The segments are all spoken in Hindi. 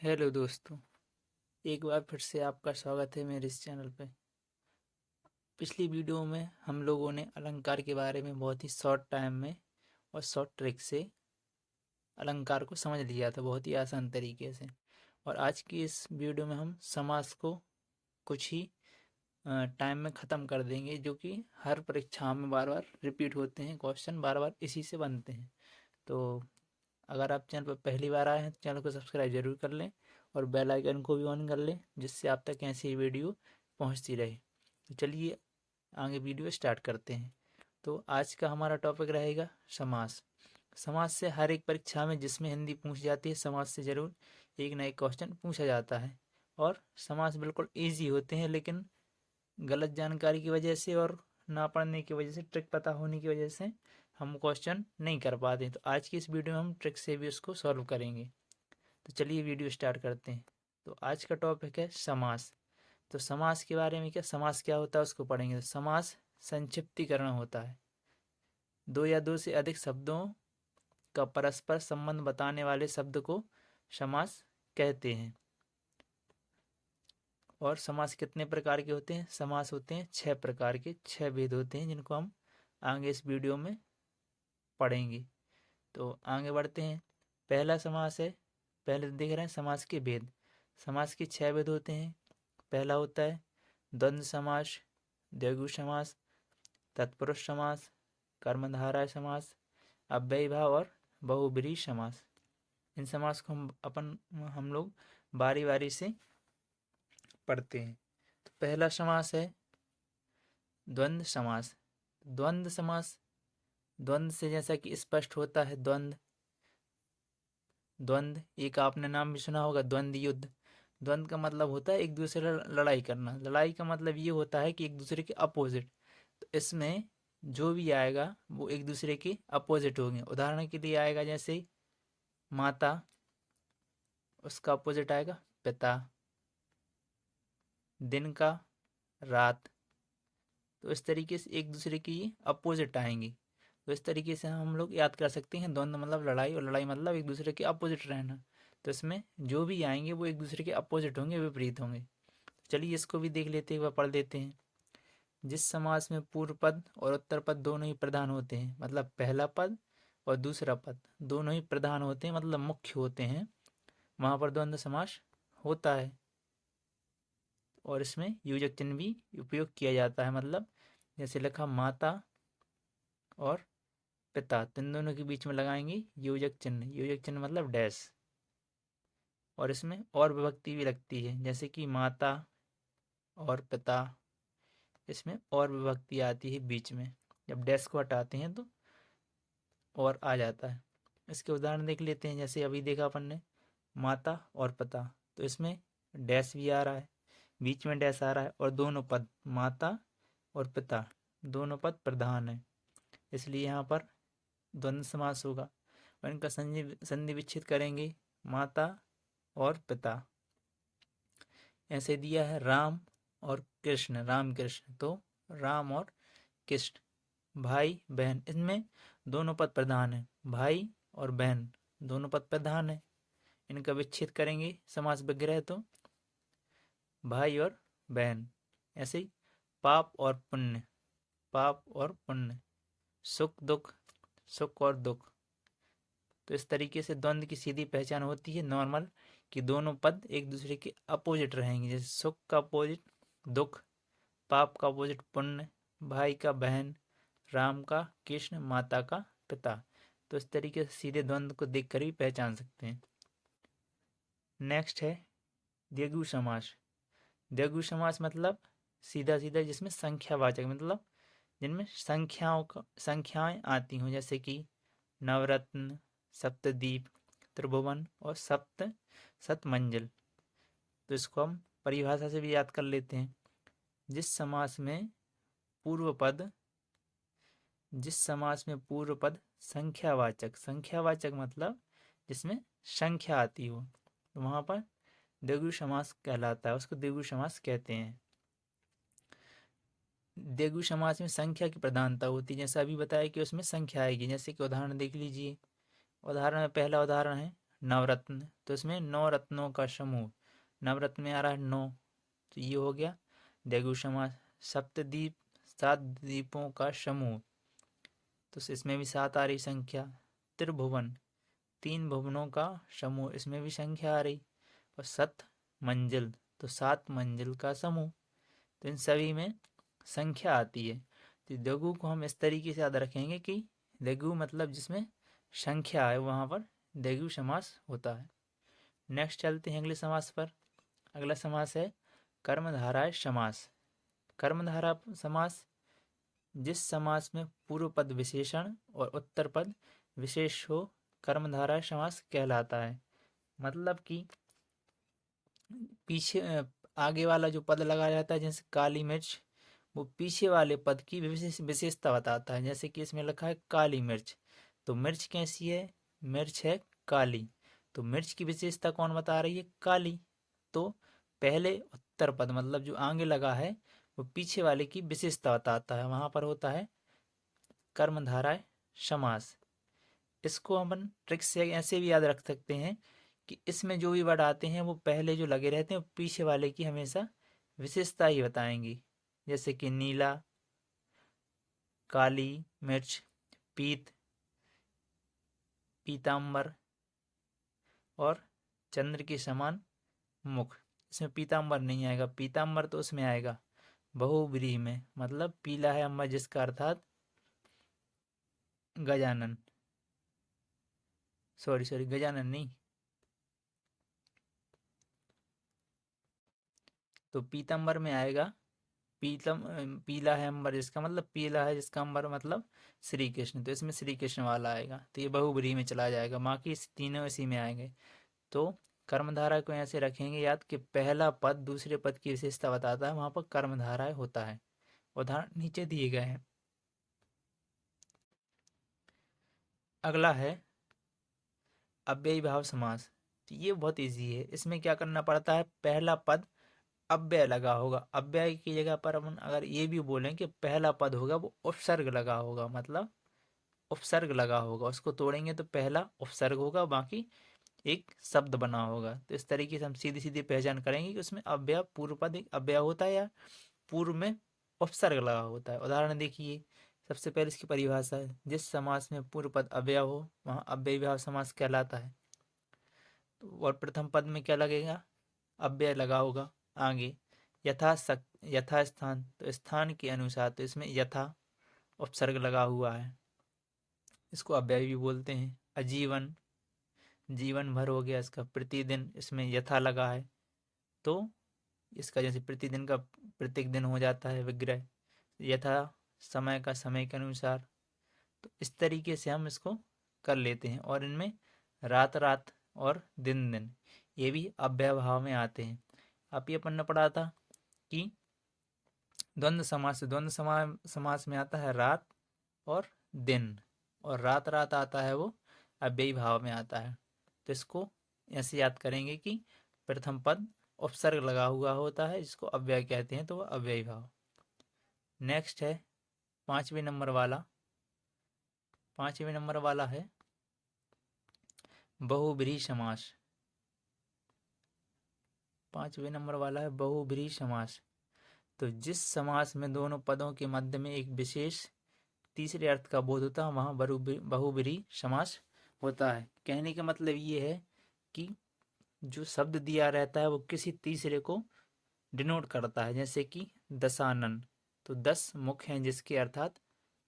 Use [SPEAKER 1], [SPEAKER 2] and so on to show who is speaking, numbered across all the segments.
[SPEAKER 1] हेलो दोस्तों, एक बार फिर से आपका स्वागत है मेरे इस चैनल पे। पिछली वीडियो में हम लोगों ने अलंकार के बारे में बहुत ही शॉर्ट टाइम में और शॉर्ट ट्रिक से अलंकार को समझ लिया था, बहुत ही आसान तरीके से। और आज की इस वीडियो में हम समास को कुछ ही टाइम में ख़त्म कर देंगे, जो कि हर परीक्षाओं में बार बार रिपीट होते हैं, क्वेश्चन बार बार इसी से बनते हैं। तो अगर आप चैनल पर पहली बार आए हैं तो चैनल को सब्सक्राइब जरूर कर लें और बेल आइकन को भी ऑन कर लें, जिससे आप तक ऐसी वीडियो पहुंचती रहे। तो चलिए आगे वीडियो स्टार्ट करते हैं। तो आज का हमारा टॉपिक रहेगा समास। समास से हर एक परीक्षा में जिसमें हिंदी पूछ जाती है, समास से ज़रूर एक ना एक क्वेश्चन पूछा जाता है। और समास बिल्कुल ईजी होते हैं, लेकिन गलत जानकारी की वजह से और ना पढ़ने की वजह से, ट्रिक पता होने की वजह से हम क्वेश्चन नहीं कर पाते। तो आज की इस वीडियो में हम ट्रिक से भी उसको सॉल्व करेंगे। तो चलिए वीडियो स्टार्ट करते हैं। तो आज का टॉपिक है समास। तो समास के बारे में, क्या समास क्या होता है उसको पढ़ेंगे। तो समास संक्षिप्तीकरण होता है, दो या दो से अधिक शब्दों का परस्पर संबंध बताने वाले शब्द को समास कहते हैं। और समास कितने प्रकार के होते हैं? समास होते हैं 6 प्रकार के, 6 भेद होते हैं, जिनको हम आगे इस वीडियो में पढ़ेंगे। तो आगे बढ़ते हैं। पहला समास है, पहले देख रहे हैं समास के भेद। समास के 6 भेद होते हैं। पहला होता है द्वंद्व समास, द्विगु समास, तत्पुरुष समास, कर्मधारय समास, अव्ययीभाव और बहुब्रीहि समास। इन समास को हम लोग बारी बारी से पढ़ते हैं। तो पहला समास है द्वंद्व समास। द्वंद्व समास, द्वंद्व से जैसा कि स्पष्ट होता है, द्वंद्व द्वंद्व एक आपने नाम भी सुना होगा, द्वंद्व युद्ध। द्वंद्व का मतलब होता है एक दूसरे से लड़ाई करना। लड़ाई का मतलब ये होता है कि एक दूसरे के अपोजिट। तो इसमें जो भी आएगा वो एक दूसरे के अपोजिट होंगे। उदाहरण के लिए आएगा जैसे माता, उसका अपोजिट आएगा पिता। दिन का रात। तो इस तरीके से एक दूसरे की अपोजिट आएंगी। तो इस तरीके से हम लोग याद कर सकते हैं, द्वंद्व मतलब लड़ाई और लड़ाई मतलब एक दूसरे के अपोजिट रहना। तो इसमें जो भी आएंगे वो एक दूसरे के अपोजिट होंगे, विपरीत होंगे। चलिए इसको भी देख लेते हैं, एक बार पढ़ लेते हैं। जिस समास में पूर्व पद और उत्तर पद दोनों ही प्रधान होते हैं, मतलब पहला पद और दूसरा पद दोनों ही प्रधान होते हैं, मतलब मुख्य होते हैं, वहाँ पर द्वंद्व समास होता है। और इसमें योजक चिन्ह भी उपयोग किया जाता है। मतलब जैसे लिखा माता और पिता, तो इन दोनों के बीच में लगाएंगे योजक चिन्ह। योजक चिन्ह मतलब डैश। और इसमें और विभक्ति भी लगती है, जैसे कि माता और पिता, इसमें और विभक्ति आती है बीच में। जब डैश को हटाते हैं तो और आ जाता है। इसके उदाहरण देख लेते हैं। जैसे अभी देखा अपन ने माता और पिता, तो इसमें डैश भी आ रहा है, बीच में डैश आ रहा है, और दोनों पद माता और पिता दोनों पद प्रधान है, इसलिए यहाँ पर द्वंद्व समास होगा। और इनका संधि विच्छेद करेंगे, माता और पिता। ऐसे दिया है राम और कृष्ण, राम कृष्ण, तो राम और कृष्ण। भाई बहन, इनमें दोनों पद प्रधान है, भाई और बहन दोनों पद प्रधान है। इनका विच्छेद करेंगे समास विग्रह, तो भाई और बहन। ऐसे ही पाप और पुण्य, पाप और पुण्य, सुख दुख, सुख और दुख। तो इस तरीके से द्वंद्व की सीधी पहचान होती है नॉर्मल, कि दोनों पद एक दूसरे के अपोजिट रहेंगे। जैसे सुख का अपोजिट दुख, पाप का अपोजिट पुण्य, भाई का बहन, राम का कृष्ण, माता का पिता। तो इस तरीके से सीधे द्वंद्व को देखकर भी पहचान सकते हैं। नेक्स्ट है द्विगु समास। द्विगु समास मतलब सीधा सीधा जिसमें संख्यावाचक, मतलब जिनमें संख्याएं आती हों, जैसे कि नवरत्न, सप्तद्वीप, त्रिभुवन और सतमंजिल। तो इसको हम परिभाषा से भी याद कर लेते हैं। जिस समास में पूर्व पद संख्यावाचक, संख्यावाचक मतलब जिसमें संख्या आती हो, तो वहाँ पर द्विगु समास कहलाता है, उसको द्विगु समास कहते हैं। द्विगु समास में संख्या की प्रधानता होती है, जैसा अभी बताया कि उसमें संख्या आएगी। जैसे कि उदाहरण देख लीजिए। उदाहरण में पहला उदाहरण है नवरत्न, तो इसमें 9 रत्नों का समूह, नवरत्न में आ रहा है 9, तो ये हो गया द्विगु समास। सप्तद्वीप, 7 द्वीपों का समूह, तो इसमें भी 7 आ रही संख्या। त्रिभुवन, 3 भुवनों का समूह, इसमें भी संख्या आ रही। और सत मंजिल, तो 7 मंजिल का समूह, तो इन सभी में संख्या आती है। तो द्विगु को हम इस तरीके से याद रखेंगे कि द्विगु मतलब जिसमें संख्या है वहाँ पर द्विगु समास होता है। नेक्स्ट चलते हैं अगले समास पर। अगला समास है कर्मधारय समास। कर्मधारा समास, जिस समास में पूर्व पद विशेषण और उत्तर पद विशेष हो, कर्मधारय समास कहलाता है। मतलब कि पीछे आगे वाला जो पद लगाया जाता है, जैसे काली मिर्च, वो पीछे वाले पद की विशेषता बताता है। जैसे कि इसमें लिखा है काली मिर्च, तो मिर्च कैसी है? मिर्च है काली, तो मिर्च की विशेषता कौन बता रही है? काली। तो पहले उत्तर पद मतलब जो आगे लगा है वो पीछे वाले की विशेषता बताता है, वहां पर होता है कर्मधारय समास। इसको हम ट्रिक से ऐसे भी याद रख सकते हैं कि इसमें जो भी वर्ड आते हैं वो पहले जो लगे रहते हैं वो पीछे वाले की हमेशा विशेषता ही बताएंगी। जैसे कि नीला, काली मिर्च, पीत, पीतांबर और चंद्र के समान मुख। इसमें पीतांबर नहीं आएगा, पीतांबर तो उसमें आएगा बहुव्रीहि में, मतलब पीला है अम्बर जिसका अर्थात गजानन, सॉरी गजानन नहीं, तो पीतांबर में आएगा पीतम, पीला है अंबर जिसका मतलब पीला है जिसका अंबर मतलब श्री कृष्ण, तो इसमें श्री कृष्ण वाला आएगा, तो ये बहुब्रीहि में चला जाएगा। बाकी इस तीनों इसी में आएंगे। तो कर्मधारा को ऐसे रखेंगे याद कि पहला पद दूसरे पद की विशेषता बताता है, वहां पर कर्मधारा होता है। उदाहरण नीचे दिए गए हैं। अगला है अव्ययी भाव समास। तो ये बहुत इजी है। इसमें क्या करना पड़ता है? पहला पद अव्यय लगा होगा, अव्यय की जगह पर अपन अगर ये भी बोलें कि पहला पद होगा वो उपसर्ग लगा होगा, मतलब उपसर्ग लगा होगा, उसको तोड़ेंगे तो पहला उपसर्ग होगा, बाकी एक शब्द बना होगा। तो इस तरीके से हम सीधी सीधी पहचान करेंगे कि उसमें अव्यय पूर्व पद एक अव्यय होता है या पूर्व में उपसर्ग लगा होता है। उदाहरण देखिए, सबसे पहले इसकी परिभाषा है, जिस समास में पूर्व पद अव्यय हो वहाँ अव्ययी भाव समास कहलाता है। तो और प्रथम पद में क्या लगेगा? अव्यय लगा होगा। आगे यथा स्थान, तो स्थान के अनुसार, तो इसमें यथा उपसर्ग लगा हुआ है, इसको अव्यय भी बोलते हैं। अजीवन, जीवन भर हो गया इसका। प्रतिदिन, इसमें यथा लगा है, तो इसका जैसे प्रतिदिन का प्रत्येक दिन हो जाता है विग्रह। यथा समय का समय के अनुसार, तो इस तरीके से हम इसको कर लेते हैं। और इनमें रात रात और दिन दिन ये भी अव्यय भाव में आते हैं। आप ये अपन ने पढ़ा था कि द्वंद्व समास, समास में आता है रात और दिन, और रात रात आता है वो अव्ययी भाव में आता है। तो इसको ऐसे याद करेंगे कि प्रथम पद उपसर्ग लगा हुआ होता है जिसको अव्यय कहते हैं, तो वह अव्ययी भाव। नेक्स्ट है पांचवें नंबर वाला। पांचवें नंबर वाला है बहुब्रीहि समास। पांचवें नंबर वाला है बहुब्रीहि समास। तो जिस समास में दोनों पदों के मध्य में एक विशेष तीसरे अर्थ का बोध होता है वहाँ बहुब्रीहि समास होता है। कहने का मतलब ये है कि जो शब्द दिया रहता है वो किसी तीसरे को डिनोट करता है। जैसे कि दशानन, तो 10 मुख हैं जिसके अर्थात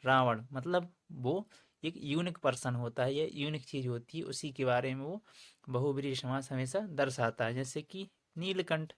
[SPEAKER 1] रावण, मतलब वो एक यूनिक पर्सन होता है, ये यूनिक चीज होती है, उसी के बारे में वो बहुब्रीहि समास हमेशा दर्शाता है। जैसे कि नीलकंठ,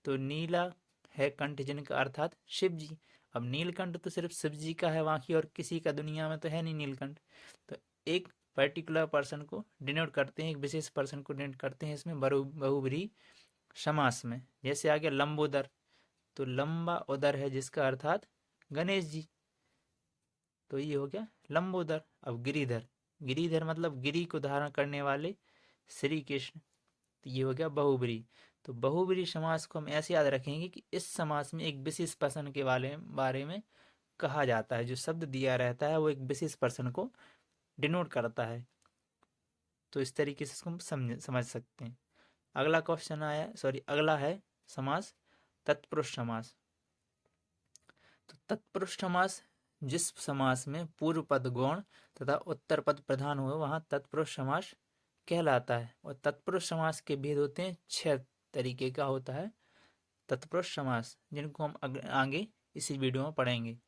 [SPEAKER 1] तो नीला है कंठ जिनका अर्थात शिव जी। अब नीलकंठ तो सिर्फ शिव जी का है, बाकी और किसी का दुनिया में तो है नहीं नीलकंठ। तो एक पर्टिकुलर पर्सन को डिनोट करते हैं, एक विशेष पर्सन को डिनोट करते हैं इसमें बहुब्रीहि समास में। जैसे आ गया लंबोदर, तो लंबा उदर है जिसका अर्थात गणेश जी, तो ये हो गया लंबोदर। अब गिरिधर, गिरिधर मतलब गिरी को धारण करने वाले श्री कृष्ण, तो ये हो गया बहुब्रीहि। तो बहुब्रीहि समास को हम ऐसे याद रखेंगे कि इस समास में एक विशेष पर्सन के बारे में कहा जाता है। जो शब्द दिया रहता है वो एक विशेष पर्सन को डिनोट करता है। तो इस तरीके से इसको हम समझ सकते हैं। अगला है समास तत्पुरुष समास। तो तत्पुरुष समास जिस समास में पूर्व पद गौण तथा उत्तर पद प्रधान हो वहां तत्पुरुष समास कहलाता है। और तत्पुरुष समास के भेद होते हैं 6 तरीके का होता है तत्पुरुष समास, जिनको हम आगे इसी वीडियो में पढ़ेंगे।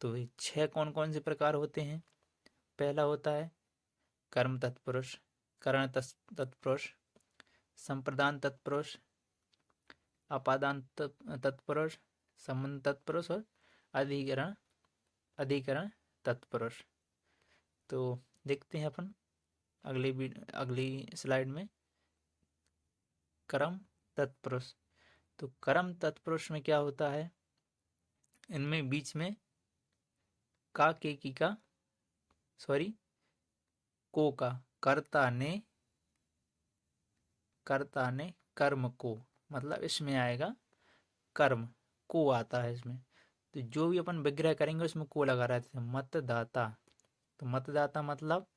[SPEAKER 1] तो ये 6 कौन कौन से प्रकार होते हैं? पहला होता है कर्म तत्पुरुष, करण तत्पुरुष, संप्रदान तत्पुरुष, अपादान तत्पुरुष, संबंध तत्पुरुष और अधिकरण तत्पुरुष। तो देखते हैं अपन अगली स्लाइड में कर्म तत्पुरुष। तो कर्म तत्पुरुष में क्या होता है? इनमें बीच में का के की का को का कर्ता ने कर्म को, मतलब इसमें आएगा कर्म को आता है इसमें। तो जो भी अपन विग्रह करेंगे उसमें को लगा रहता है। मतदाता, तो मतदाता मतलब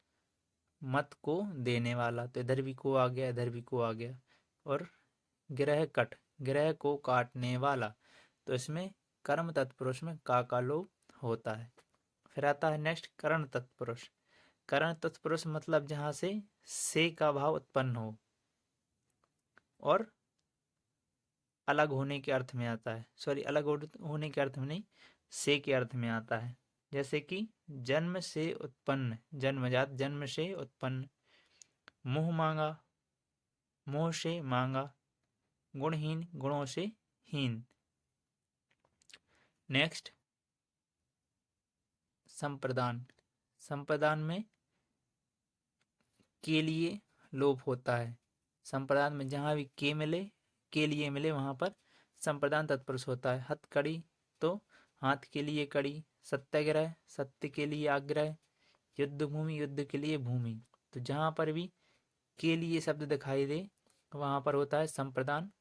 [SPEAKER 1] मत को देने वाला, तो इधर भी को आ गया, इधर भी को आ गया। और ग्रह को काटने वाला, तो इसमें कर्म तत्पुरुष में का लोप होता है। फिर आता है नेक्स्ट करण तत्पुरुष। करण तत्पुरुष मतलब जहां से का भाव उत्पन्न हो और अलग होने के अर्थ में आता है। अलग होने के अर्थ में नहीं, से के अर्थ में आता है। जैसे कि जन्म से उत्पन्न, जन्मजात, जन्म से उत्पन्न। मुंह मांगा, मोह से मांगा। गुणहीन, गुणों से हीन। नेक्स्ट संप्रदान। संप्रदान में के लिए लोप होता है। संप्रदान में जहां भी के लिए मिले वहां पर संप्रदान तत्पुरुष होता है। हथकड़ी, तो हाथ के लिए कड़ी। सत्याग्रह, सत्य के लिए आग्रह। युद्ध भूमि, युद्ध के लिए भूमि। तो जहां पर भी के लिए शब्द दिखाई दे वहां पर होता है संप्रदान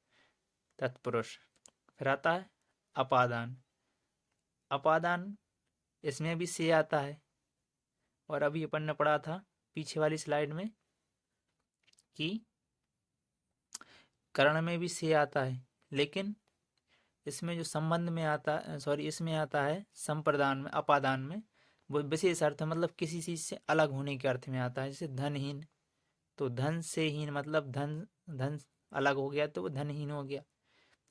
[SPEAKER 1] तत्पुरुष। फिर आता है अपादान। अपादान, इसमें भी से आता है। और अभी अपन ने पढ़ा था पीछे वाली स्लाइड में कि करण में भी से आता है, लेकिन इसमें जो संबंध में आता इसमें आता है संप्रदान में, अपादान में, वो विशेष अर्थ मतलब किसी चीज से अलग होने के अर्थ में आता है। जैसे धनहीन, तो धन से हीन मतलब धन अलग हो गया तो वो धनहीन हो गया।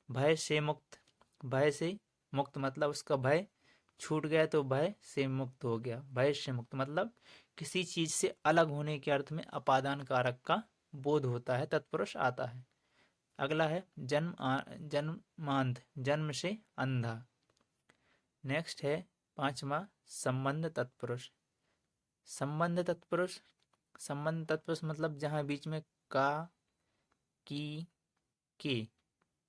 [SPEAKER 1] भय से मुक्त, भय से मुक्त मतलब उसका भय छूट गया तो भय से मुक्त हो गया। भय से मुक्त मतलब किसी चीज से अलग होने के अर्थ में अपादान कारक का बोध होता है, तत्पुरुष आता है। अगला है जन्मांध, जन्म से अंधा। नेक्स्ट है 5वां संबंध तत्पुरुष। संबंध तत्पुरुष मतलब जहां बीच में का, की, के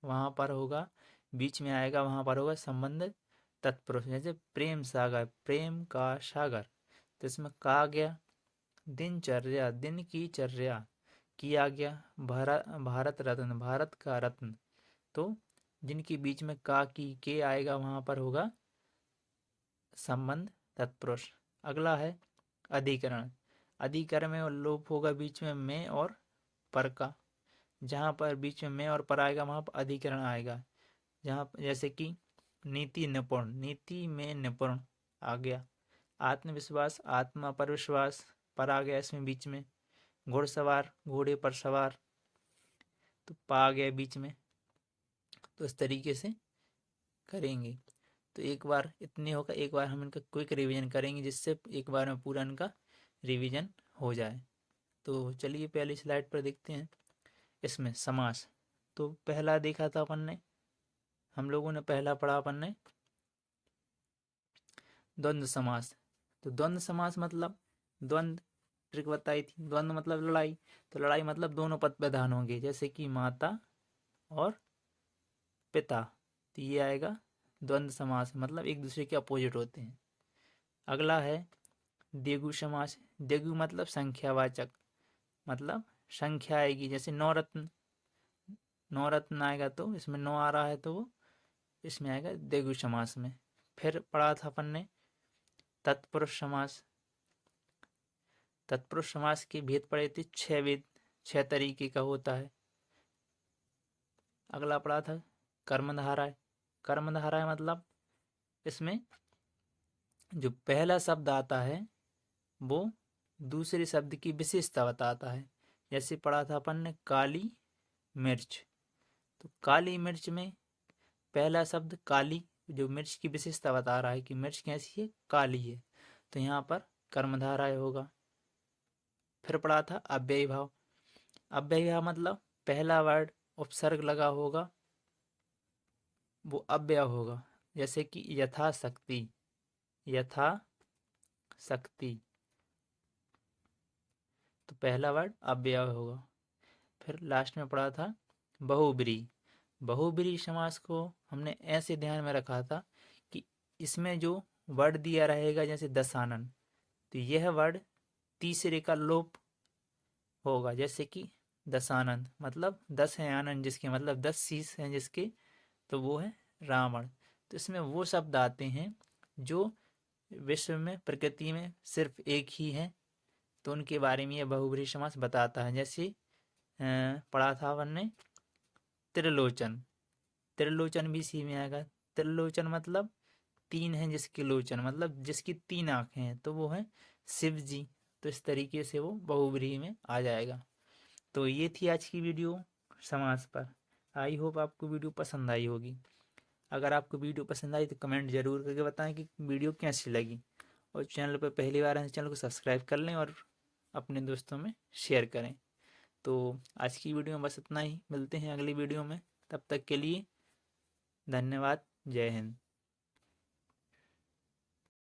[SPEAKER 1] वहां पर होगा, बीच में आएगा वहां पर होगा संबंध तत्पुरुष। जैसे प्रेम सागर, प्रेम का सागर, तो इसमें का आ गया। दिनचर्या, दिन की चर्या, की आ गया। भारत रत्न, भारत का रत्न, तो जिनके बीच में का, की, के आएगा वहां पर होगा संबंध तत्पुरुष। अगला है अधिकरण। अधिकरण में लोप होगा बीच में और पर का। जहां पर बीच में में और पर आएगा वहां पर अधिकरण आएगा। जहां जैसे कि नीति निपुण, नीति में निपुण आ गया। आत्मविश्वास, आत्मा पर विश्वास, पर आ गया इसमें बीच में। घुड़सवार, घोड़े पर सवार, तो पा आ गया बीच में। तो इस तरीके से करेंगे। तो एक बार इतने होगा, एक बार हम इनका क्विक रिवीजन करेंगे जिससे एक बार में पूरा इनका रिवीजन हो जाए। तो चलिए पहली स्लाइड पर देखते हैं। इसमें समास, तो पहला देखा था अपन ने, हम लोगों ने पहला पढ़ा अपन ने द्वंद्व समास। तो द्वंद्व समास मतलब द्वंद्व, ट्रिक बताई थी। द्वंद्व मतलब लड़ाई, तो लड़ाई मतलब दोनों पद प्रधान होंगे। जैसे कि माता और पिता, तो ये आएगा द्वंद्व समास, मतलब एक दूसरे के अपोजिट होते हैं। अगला है द्विगु समास। द्विगु मतलब संख्यावाचक, मतलब संख्या आएगी। जैसे नवरत्न, नवरत्न आएगा तो इसमें नौ आ रहा है तो वो इसमें आएगा द्विगु समास में। फिर पढ़ा था अपन ने तत्पुरुष समास। तत्पुरुष समास के भेद पढ़े थे, 6 भेद, 6 तरीके का होता है। अगला पढ़ा था कर्मधारय। कर्मधारय मतलब इसमें जो पहला शब्द आता है वो दूसरे शब्द की विशेषता बताता है। जैसे पढ़ा था अपन ने काली मिर्च, तो काली मिर्च में पहला शब्द काली जो मिर्च की विशेषता बता रहा है कि मिर्च कैसी है, काली है, तो यहाँ पर कर्मधारय होगा। फिर पढ़ा था अव्ययी भाव। अव्ययी भाव मतलब पहला वर्ड उपसर्ग लगा होगा वो अव्यय होगा। जैसे कि यथाशक्ति, यथाशक्ति, तो पहला वर्ड अव्यय होगा। फिर लास्ट में पढ़ा था बहुब्रीहि। बहुब्रीहि समास को हमने ऐसे ध्यान में रखा था कि इसमें जो वर्ड दिया रहेगा जैसे दशानन, तो यह वर्ड तीसरे का लोप होगा। जैसे कि दशानन मतलब 10 है आनंद जिसके, मतलब 10 शीश हैं जिसके, तो वो है रावण। तो इसमें वो शब्द आते हैं जो विश्व में प्रकृति में सिर्फ एक ही है, तो उनके बारे में यह बहुब्रीहि समास बताता है। जैसे पढ़ा था अपन ने त्रिलोचन, त्रिलोचन भी इसी में आएगा। त्रिलोचन मतलब 3 है जिसके लोचन, मतलब जिसकी 3 आंखें हैं, तो वो है शिव जी। तो इस तरीके से वो बहुब्रीहि में आ जाएगा। तो ये थी आज की वीडियो समास पर। आई होप आपको वीडियो पसंद आई होगी। अगर आपको वीडियो पसंद आई तो कमेंट जरूर करके बताएं कि वीडियो कैसी लगी, और चैनल पर पहली बार आए तो चैनल को सब्सक्राइब कर लें और अपने दोस्तों में शेयर करें। तो आज की वीडियो में बस इतना ही, मिलते हैं अगली वीडियो में, तब तक के लिए धन्यवाद। जय हिंद।